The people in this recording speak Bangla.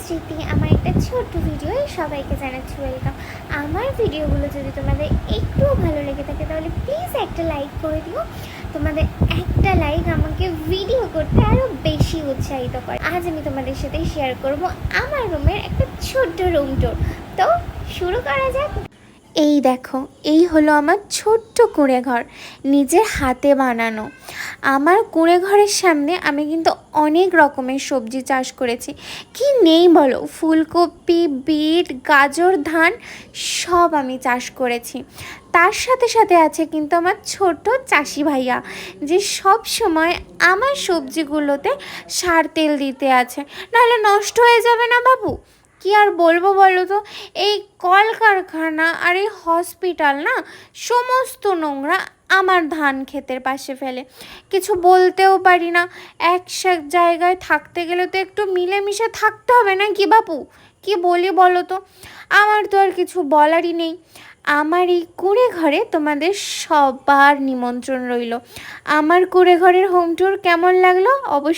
স্মৃতি আমার একটা ছোট্ট ভিডিও সবাইকে জানাচ্ছি ওয়েলকাম। আমার ভিডিওগুলো যদি তোমাদের একটুও ভালো লেগে থাকে তাহলে প্লিজ একটা লাইক করে দিও। তোমাদের একটা লাইক আমাকে ভিডিও করতে আরও বেশি উৎসাহিত করে। আজ আমি তোমাদের সাথে শেয়ার করব আমার রুমের একটা ছোট্ট রুম ট্যুর। তো শুরু করা যাক। এই দেখো, এই হলো আমার ছোট্ট কুঁড়ে ঘর, নিজের হাতে বানানো। আমার কুঁড়ে ঘরের সামনে আমি কিন্তু অনেক রকমের সবজি চাষ করেছি। কি নেই বলো, ফুলকপি, বিট, গাজর, ধান সব আমি চাষ করেছি। তার সাথে সাথে আছে কিন্তু আমার ছোট চাষি ভাইয়া, যে সব সময় আমার সবজিগুলোতে সার তেল দিতে আছে, নাহলে নষ্ট হয়ে যাবে না বাবু। কি আর বলবো বলো তো, এই কলকারখানা আর এই হসপিটাল না, সমস্ত নোংরা আমার ধান ক্ষেতের পাশে ফেলে। কিছু বলতেও পারি না। এক জায়গায় থাকতে গেলে তো একটু মিলেমিশে থাকতে হবে না কি বাপু? কি বলি বলো তো, আমার তো আর কিছু বলারই নেই। আমার এই কুঁড়ে ঘরে তোমাদের সবার নিমন্ত্রণ রইল। আমার কুঁড়ে ঘরের হোম ট্যুর কেমন লাগলো অবশ্যই